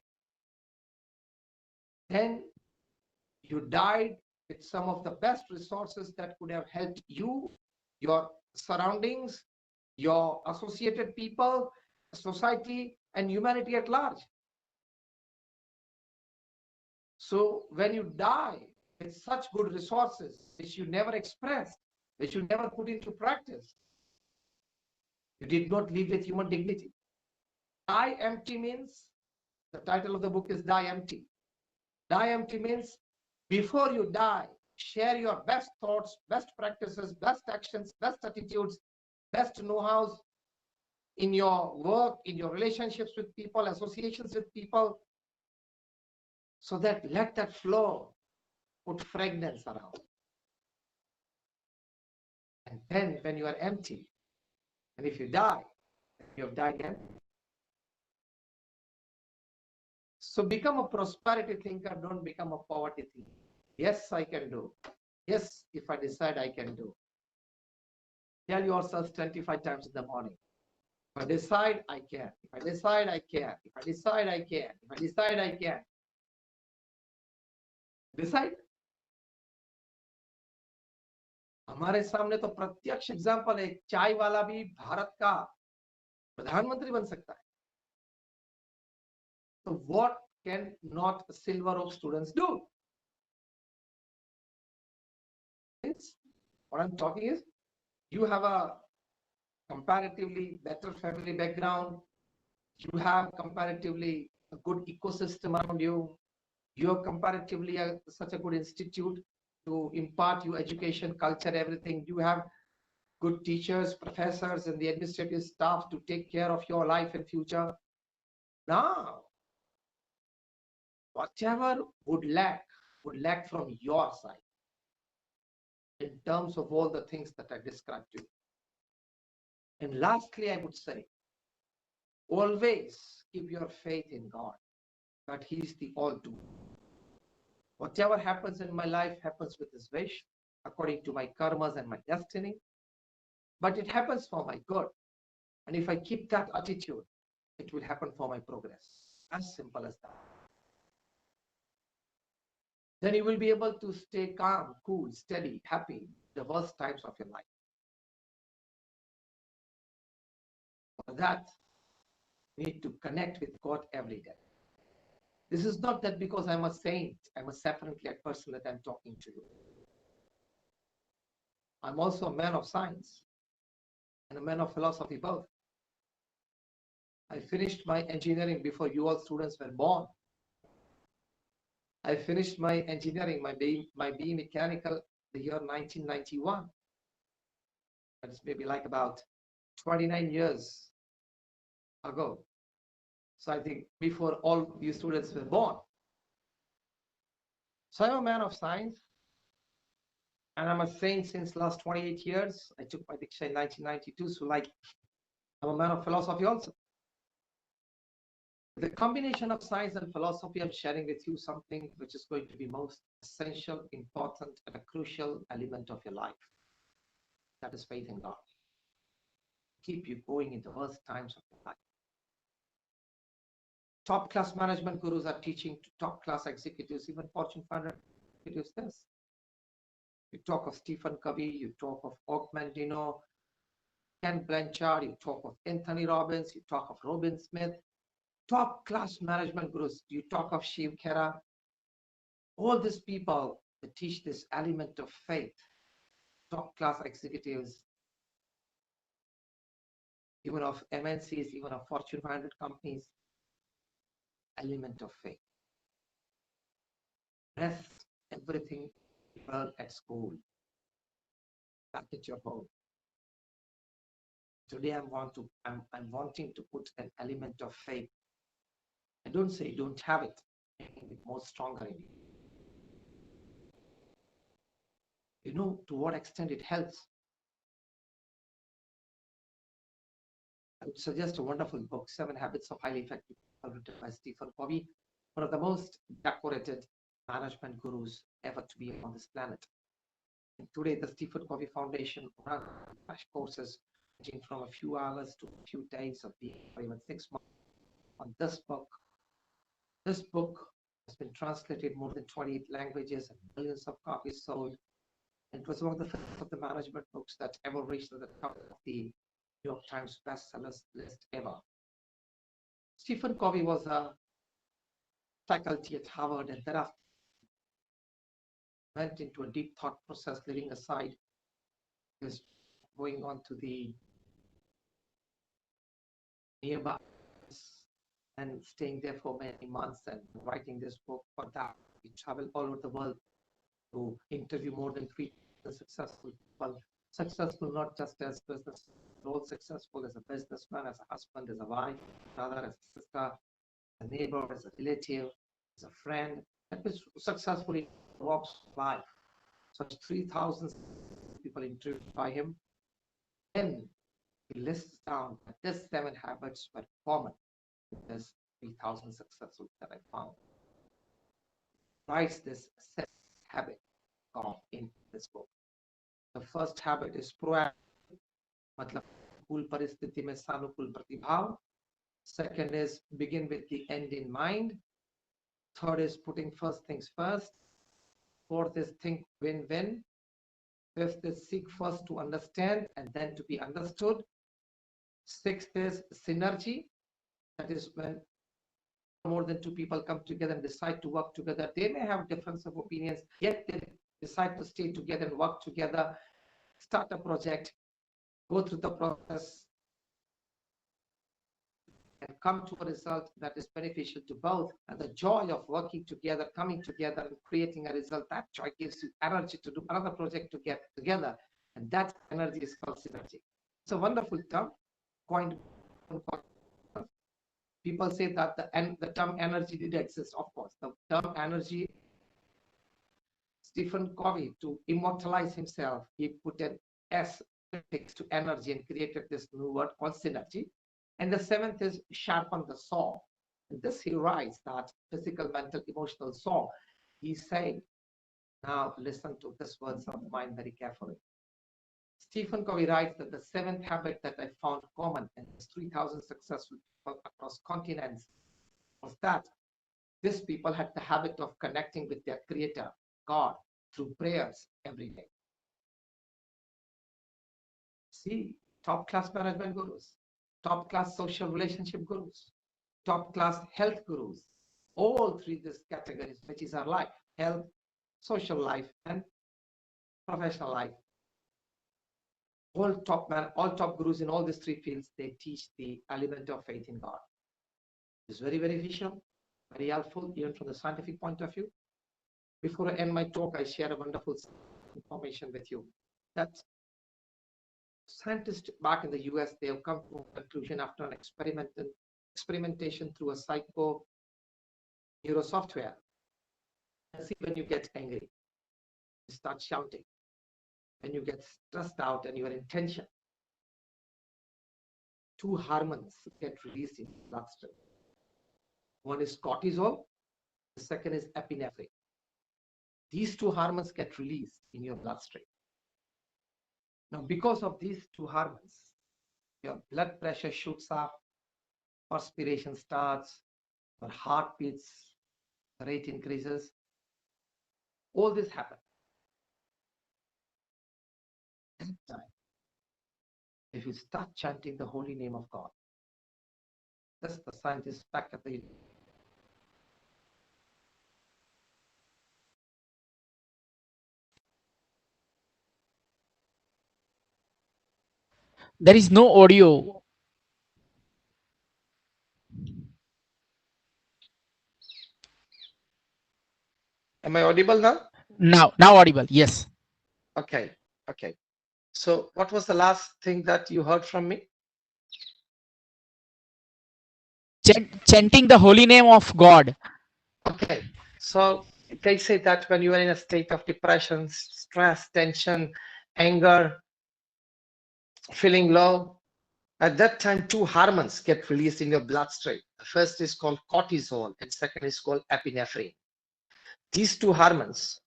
then you died with some of the best resources that could have helped you, your surroundings, your associated people, society, and humanity at large. So when you die with such good resources, which you never expressed, which you never put into practice, you did not live with human dignity. Die empty means, the title of the book is Die Empty. Die empty means before you die, share your best thoughts, best practices, best actions, best attitudes, best know-hows in your work, in your relationships with people, associations with people, so that let that flow put fragrance around. And then when you are empty, and if you die, you have died empty. So become a prosperity thinker, don't become a poverty thinker. Yes, I can do. Yes, if I decide I can do. Tell yourself 25 times in the morning. If I decide, I can. If I decide, I can. If I decide, I can. If I decide, I can. Decide. हमारे सामने तो प्रत्यक्ष example है, चाय वाला भी भारत का प्रधानमंत्री बन सकता है. So what can not Silver Oak students do? What I'm talking is, you have a comparatively better family background, you have comparatively a good ecosystem around you, you have comparatively such a good institute to impart you education, culture, everything. You have good teachers, professors, and the administrative staff to take care of your life and future. Now, whatever would lack from your side. in terms of all the things that I described to you. And lastly, I would say, always keep your faith in God, that He is the all-doer. Whatever happens in my life happens with His wish, according to my karmas and my destiny. But it happens for my good. And if I keep that attitude, it will happen for my progress. As simple as that. Then you will be able to stay calm, cool, steady, happy, the worst times of your life. For that, you need to connect with God every day. This is not that because I'm a saint, I'm a separate person that I'm talking to you. I'm also a man of science and a man of philosophy both. I finished my engineering before you all students were born. I finished my engineering, my BE Mechanical, the year 1991. That's maybe like about 29 years ago. So I think before all you students were born. So I'm a man of science, and I'm a saint since last 28 years. I took my Diksha in 1992, so like I'm a man of philosophy also. The combination of science and philosophy, I'm sharing with you something which is going to be most essential, important, and a crucial element of your life. That is faith in God. Keep you going in the worst times of your life. Top class management gurus are teaching to top class executives, even Fortune 500 executives this. You talk of Stephen Covey, you talk of Og Mandino, Ken Blanchard, you talk of Anthony Robbins, you talk of Robin Smith, top class management gurus, you talk of Shiv Khera. All these people that teach this element of faith, top class executives, even of MNCs, even of Fortune 500 companies, element of faith. Rest everything at school, back at your home. Today I'm wanting to put an element of faith. I don't say don't have it, making it more stronger in you. You know to what extent it helps. I would suggest a wonderful book, 7 Habits of Highly Effective People, written by Stephen Covey, one of the most decorated management gurus ever to be on this planet. And today, the Stephen Covey Foundation runs crash courses ranging from a few hours to a few days of the year, or even 6 months on this book. This book has been translated more than 28 languages and millions of copies sold. And it was one of the first of the management books that ever reached the top of the New York Times bestsellers list ever. Stephen Covey was a faculty at Harvard, and thereafter went into a deep thought process, leaving aside his going on to the nearby and staying there for many months and writing this book. For that, he traveled all over the world to interview more than 3,000 successful people, successful not just as business, but also successful as a businessman, as a husband, as a wife, brother, as a sister, a neighbor, as a relative, as a friend, that was successfully walks life. Such 3,000 people interviewed by him. Then he lists down that these 7 habits were common with these 3,000 successful that I found. Writes this 7 habit in this book. The first habit is proactive, मतलब अनुकूल परिस्थिति में सानुकूल प्रतिभाव. Second is begin with the end in mind. Third is putting first things first. Fourth is think win-win. Fifth is seek first to understand and then to be understood. Sixth is synergy. That is when more than 2 people come together and decide to work together. They may have difference of opinions, yet they decide to stay together and work together, start a project, go through the process, and come to a result that is beneficial to both. And the joy of working together, coming together and creating a result, that joy gives you energy to do another project to get together. And that energy is called synergy. It's a wonderful term, coined. People say that the term energy did exist. Of course, the term energy Stephen Covey, to immortalize himself, he put an S prefix to energy and created this new word called synergy. And the seventh is sharpen the saw. And this he writes that physical, mental, emotional saw. He's saying, now listen to this words of mine very carefully. Stephen Covey writes that the seventh habit that I found common in 3,000 successful people across continents was that these people had the habit of connecting with their creator, God, through prayers every day. See, top class management gurus, top class social relationship gurus, top class health gurus, all three these categories, which is our life, health, social life, and professional life. All top gurus in all these three fields, they teach the element of faith in God. It's very, very visual, very helpful, even from the scientific point of view. Before I end my talk, I share a wonderful information with you that scientists back in the US, they have come to a conclusion after an experimentation through a psycho neurosoftware. See, when you get angry, you start shouting. When you get stressed out and you are in tension, two hormones get released in the bloodstream. One is cortisol, the second is epinephrine. These two hormones get released in your bloodstream. Now, because of these two hormones, your blood pressure shoots up, perspiration starts, your heart beats, rate increases. All this happens. At that time, if you start chanting the holy name of God, that's the scientists back at the There is no audio. Am I audible now? Now audible. Yes. Okay. Okay. So what was the last thing that you heard from me? Chanting the holy name of God. Okay. So they say that when you are in a state of depression, stress, tension, anger, feeling low, at that time, two hormones get released in your bloodstream. The first is called cortisol and second is called epinephrine. These two hormones,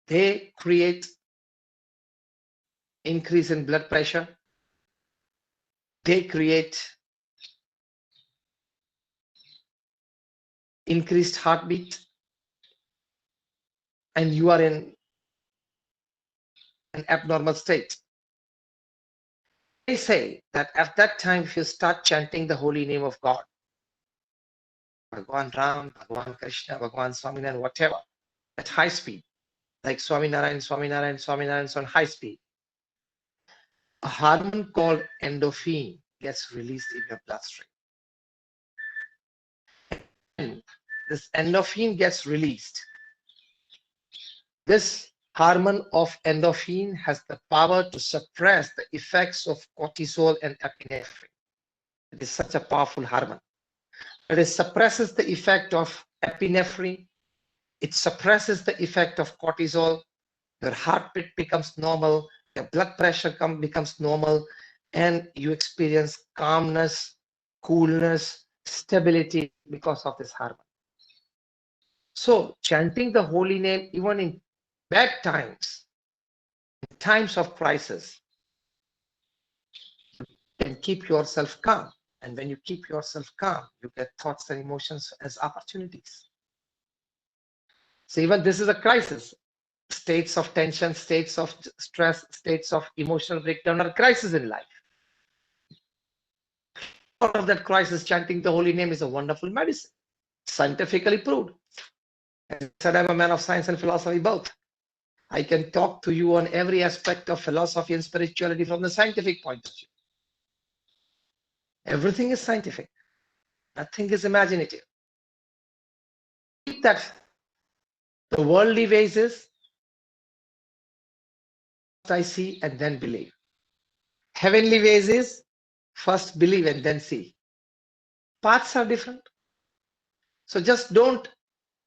they create increase in blood pressure. They create increased heartbeat, and you are in an abnormal state. They say that at that time, if you start chanting the holy name of God, Bhagwan Ram, Bhagwan Krishna, Bhagwan Swaminarayan, whatever, at high speed, like Swaminarayan, Swaminarayan, Swaminarayan, so on high speed, a hormone called endorphin gets released in your bloodstream. And this endorphin gets released. This hormone of endorphin has the power to suppress the effects of cortisol and epinephrine. It is such a powerful hormone. It suppresses the effect of epinephrine. It suppresses the effect of cortisol. Your heartbeat becomes normal. Your blood pressure becomes normal. And you experience calmness, coolness, stability because of this hormone. So chanting the holy name, even in bad times, in times of crisis, can keep yourself calm. And when you keep yourself calm, you get thoughts and emotions as opportunities. So even this is a crisis. States of tension, states of stress, states of emotional breakdown are crises in life. Out of that crisis, chanting the holy name is a wonderful medicine, scientifically proved. As I said, I'm a man of science and philosophy both. I can talk to you on every aspect of philosophy and spirituality from the scientific point of view. Everything is scientific. Nothing is imaginative. That the worldly ways is first I see and then believe. Heavenly ways is first believe and then see. Paths are different. So just don't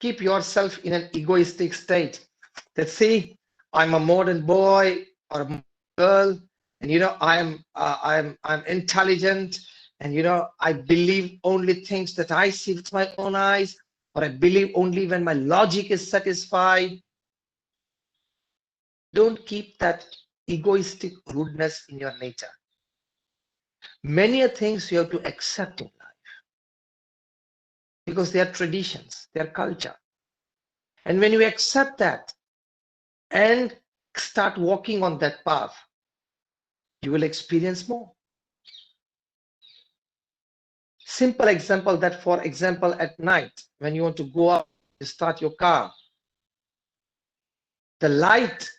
keep yourself in an egoistic state that, see, I'm a modern boy or a girl, and I'm intelligent, and I believe only things that I see with my own eyes, or I believe only when my logic is satisfied. Don't keep that egoistic rudeness in your nature. Many things you have to accept in life because they are traditions, they are culture. And when you accept that and start walking on that path, you will experience more. Simple example that, for example, at night, when you want to go out, you start your car, the light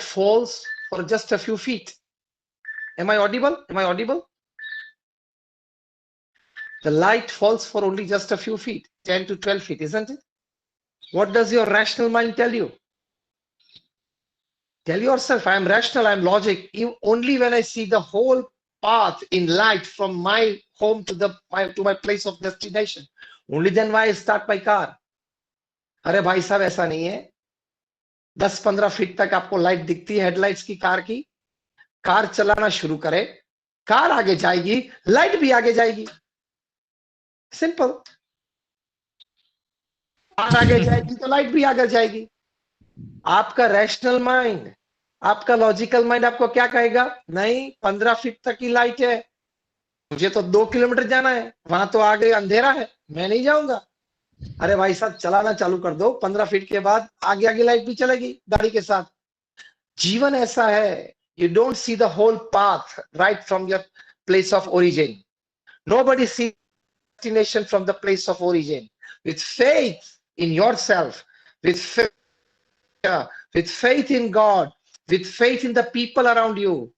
falls for just a few feet. Am I audible? Am I audible? The light falls for only just a few feet, 10 to 12 feet, isn't it? What does your rational mind tell you? Tell yourself, I am rational, I am logic. Only when I see the whole path in light from my home to my place of destination, only then why I start my car. अरे भाई साहब, ऐसा नहीं है. 10-15 feet तक आपको light दिखती है हेडलाइट्स की कार की. कार चलाना शुरू करे, कार आगे जाएगी, लाइट भी आगे जाएगी. सिंपल. कार आगे जाएगी तो लाइट भी आगे जाएगी. आपका रैशनल माइंड, आपका लॉजिकल माइंड आपको क्या कहेगा? नहीं, 15 फीट तक की लाइट है, मुझे तो 2 किलोमीटर जाना है, वहां तो आगे अंधेरा है, मैं नहीं जाऊंगा. अरे भाई साहब, चलाना चालू कर दो, 15 फीट के बाद आगे आगे लाइट भी चलेगी गाड़ी के साथ. जीवन ऐसा है, you don't see the whole path right from your place of origin. Nobody sees destination from the place of origin. With faith in yourself, with faith in God, with faith in the people around you,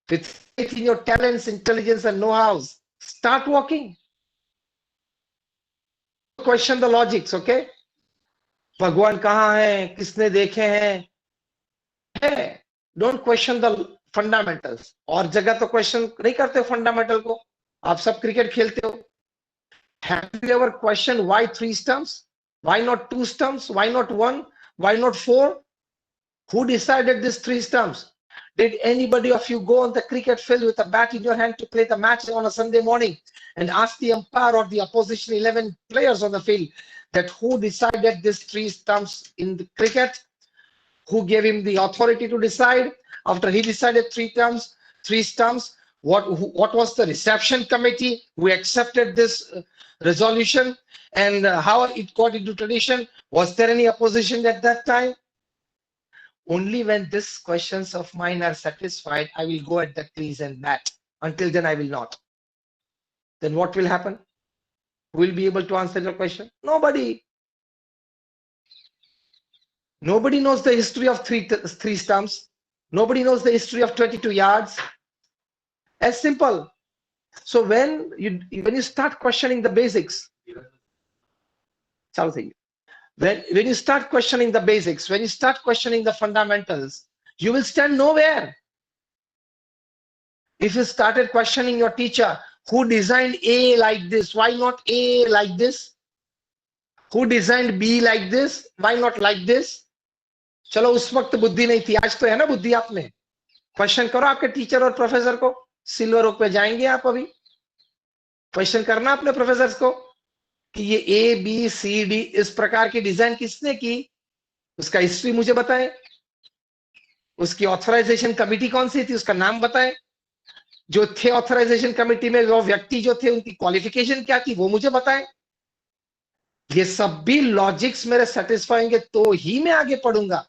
with faith in your talents, intelligence, and know-hows, start walking. Question the logics, okay? भगवान कहाँ है, किसने देखे हैं? Don't question the fundamentals. और जगह तो question नहीं करते फंडामेंटल को. आप सब क्रिकेट खेलते हो. Have you ever questioned why 3 stumps? Why not 2 stumps? Why not 1? Why not 4? Who decided these 3 stumps? Did anybody of you go on the cricket field with a bat in your hand to play the match on a Sunday morning and ask the umpire or the opposition 11 players on the field that who decided these 3 stumps in the cricket? Who gave him the authority to decide? After he decided 3 stumps, what was the reception committee who accepted this resolution, and how it got into tradition? Was there any opposition at that time? Only when these questions of mine are satisfied, I will go at the trees and bat. Until then, I will not. Then what will happen? Who will be able to answer your question? Nobody. Nobody knows the history of three stumps. Nobody knows the history of 22 yards. As simple. So when you start questioning the basics, when you start questioning the basics, when you start questioning the fundamentals, you will stand nowhere. If you started questioning your teacher, who designed A like this? Why not A like this? Who designed B like this? Why not like this? चलो उस वक्त बुद्धि नहीं थी, आज तो है ना बुद्धि आप में. क्वेश्चन करो आपके टीचर और प्रोफेसर को. सिल्वर ओक पे जाएंगे आप अभी, क्वेश्चन करना अपने प्रोफेसर को कि ये ए बी सी डी इस प्रकार की डिजाइन किसने की, उसका हिस्ट्री मुझे बताएं, उसकी ऑथराइजेशन कमिटी कौन सी थी, उसका नाम बताएं, जो थे ऑथराइजेशन कमिटी में वो व्यक्ति जो थे उनकी क्वालिफिकेशन क्या थी वो मुझे बताएं. ये सब भी लॉजिक्स मेरे सेटिस्फाई होंगे तो ही मैं आगे पढ़ूंगा.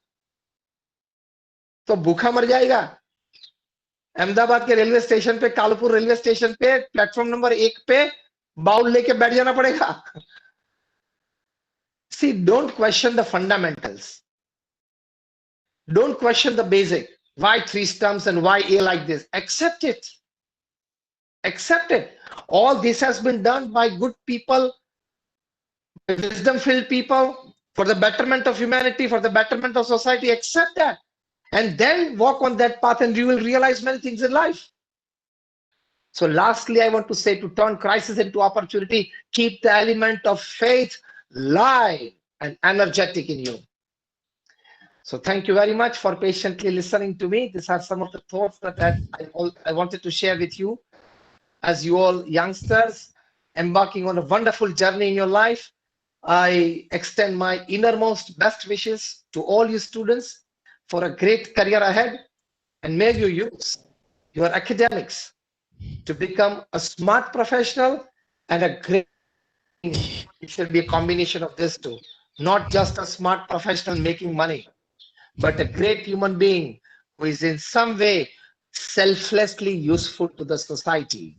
तो भूखा मर जाएगा. अहमदाबाद के रेलवे स्टेशन पे, कालपुर रेलवे स्टेशन पे प्लेटफॉर्म नंबर 1 पे बाउल लेके बैठ जाना पड़ेगा. See, don't question the fundamentals. Don't question the basic. Why 3 stumps and why A like this? Accept it. Accept it. All this has been done by good people, wisdom-filled people, for the betterment of humanity, for the betterment of society. Accept that. And then walk on that path and you will realize many things in life. So lastly, I want to say, to turn crisis into opportunity, keep the element of faith live and energetic in you. So thank you very much for patiently listening to me. These are some of the thoughts that I wanted to share with you. As you all youngsters embarking on a wonderful journey in your life, I extend my innermost best wishes to all you students for a great career ahead, and may you use your academics to become a smart professional and a great. It should be a combination of this two, not just a smart professional making money, but a great human being who is in some way selflessly useful to the society.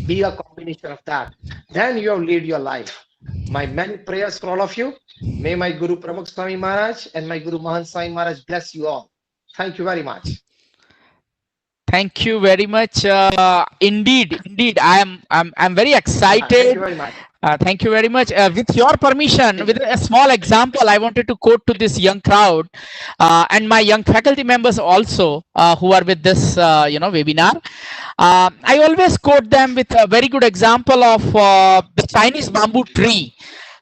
Be a combination of that. Then you lead your life. My many prayers for all of you. May my Guru Pramukh Swami Maharaj and my Guru Mahant Swami Maharaj bless you all. Thank you very much. Thank you very much. Indeed, I'm very Thank excited. you very much. Thank you very much. With your permission, with a small example, I wanted to quote to this young crowd and my young faculty members also who are with this, webinar. I always quote them with a very good example of the Chinese bamboo tree.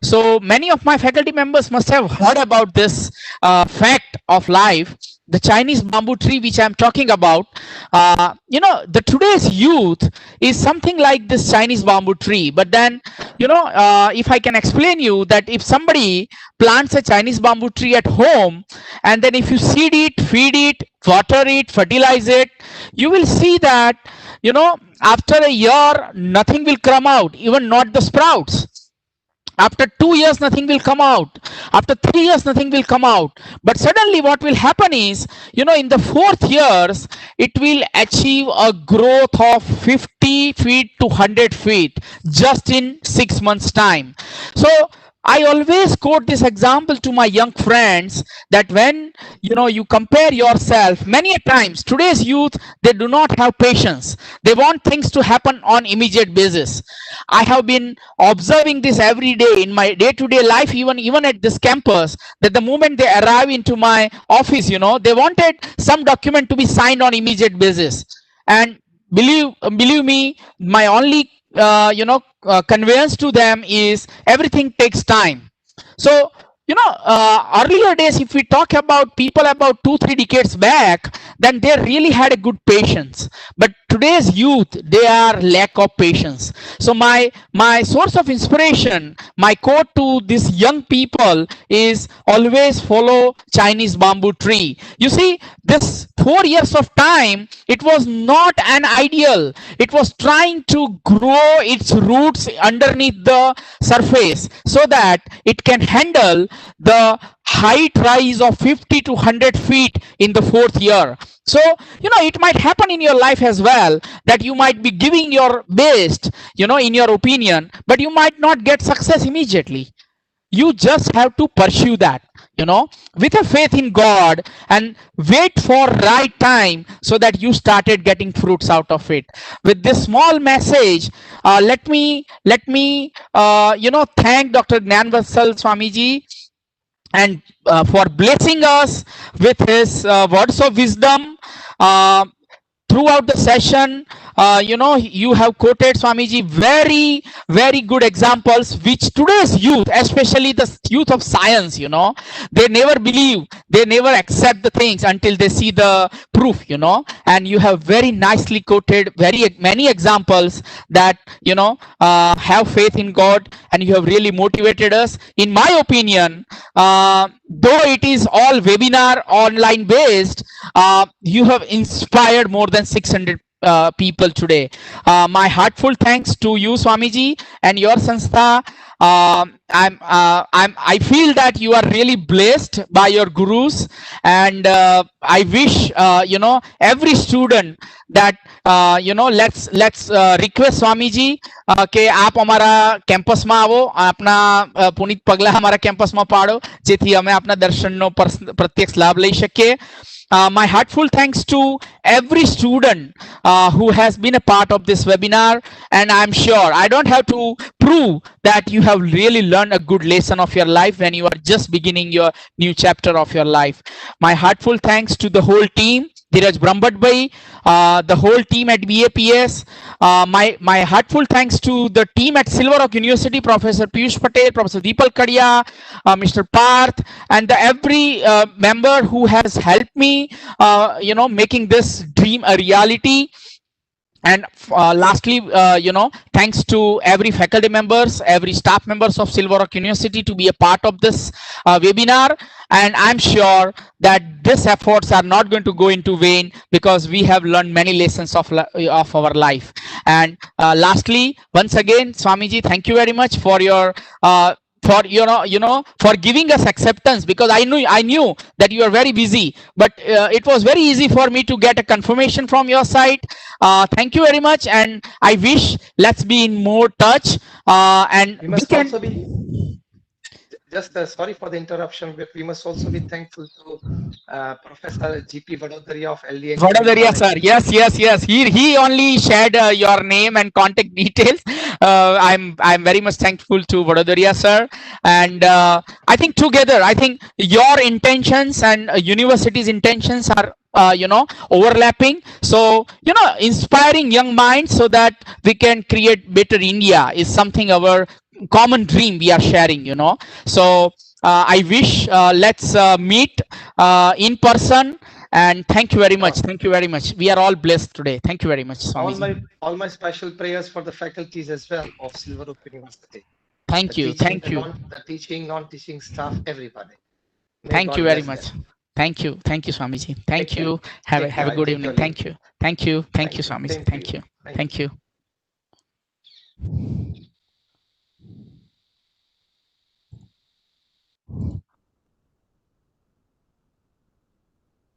So many of my faculty members must have heard about this fact of life. The Chinese bamboo tree, which I'm talking about, the today's youth is something like this Chinese bamboo tree. But then, if I can explain you that if somebody plants a Chinese bamboo tree at home, and then if you seed it, feed it, water it, fertilize it, you will see that, after a year, nothing will come out, even not the sprouts. After 2 years, nothing will come out. After 3 years, nothing will come out. But suddenly what will happen is, in the 4th years, it will achieve a growth of 50 feet to 100 feet just in 6 months time. So I always quote this example to my young friends that when you compare yourself, many a times today's youth, they do not have patience. They want things to happen on immediate basis. I have been observing this every day in my day-to-day life, even at this campus, that the moment they arrive into my office, they wanted some document to be signed on immediate basis. And believe me, my only conveyance to them is everything takes time. So earlier days, if we talk about people about 2-3 decades back, then they really had a good patience. But today's youth, they are lack of patience. So my source of inspiration, my quote to these young people is always follow Chinese bamboo tree. You see, this 4 years of time, it was not an ideal. It was trying to grow its roots underneath the surface so that it can handle the height rise of 50 to 100 feet in the 4th year. So, it might happen in your life as well that you might be giving your best, in your opinion, but you might not get success immediately. You just have to pursue that, with a faith in God and wait for right time so that you started getting fruits out of it. With this small message, let me thank Dr. Gyanvatsal Swamiji and for blessing us with his words of wisdom throughout the session. You have quoted Swamiji very, very good examples, which today's youth, especially the youth of science, they never believe, they never accept the things until they see the proof, and you have very nicely quoted very many examples that, have faith in God, and you have really motivated us. In my opinion, though it is all webinar online based, you have inspired more than 600 people today. My heartful thanks to you, Swamiji, and your Sanstha. I feel that you are really blessed by your gurus, and I wish every student that let's request Swamiji કે આપ અમારા કેમ્પસમાં આવો, આપના પુનિત પગલા અમારા કેમ્પસમાં પાડો, જેથી અમે આપના દર્શનનો પ્રત્યક્ષ લાભ લઈ શકીએ. My heartful thanks to every student who has been a part of this webinar, and I'm sure I don't have to prove that you have really learned a good lesson of your life when you are just beginning your new chapter of your life. My heartful thanks to the whole team Dheeraj Brahmbhatt, the whole team at BAPS. My heartful thanks to the team at Silver Rock University, Professor Piyush Patel, Professor Deepal Kadia, Mr. Parth, and every member who has helped me, making this dream a reality. And lastly, thanks to every faculty members, every staff members of Silver Rock University to be a part of this webinar. And I'm sure that these efforts are not going to go into vain, because we have learned many lessons of our life. And lastly, once again, Swamiji, thank you very much for your for for giving us acceptance, because I knew that you are very busy, but it was very easy for me to get a confirmation from your side. Thank you very much, and I wish let's be in more touch, and We must also be, just sorry for the interruption, but we must also be thankful to Professor GP Vadodaria of LDN. Vadodaria sir, yes, he only shared your name and contact details. I'm very much thankful to Vadodaria sir, and I think together, I think your intentions and university's intentions are overlapping. So inspiring young minds so that we can create better India is something our common dream we are sharing. So I wish let's meet in person. And thank you very much. Thank you very much. We are all blessed today. Thank you very much, Swamiji. All my special prayers for the faculties as well of Silver Rock University. Thank you. Thank you. The teaching, non-teaching staff, everybody. Thank you very much. Thank you. Thank you, Swamiji. Thank you. Have a good evening. Thank you. Thank you. Thank you, Swamiji. Thank you. Thank you.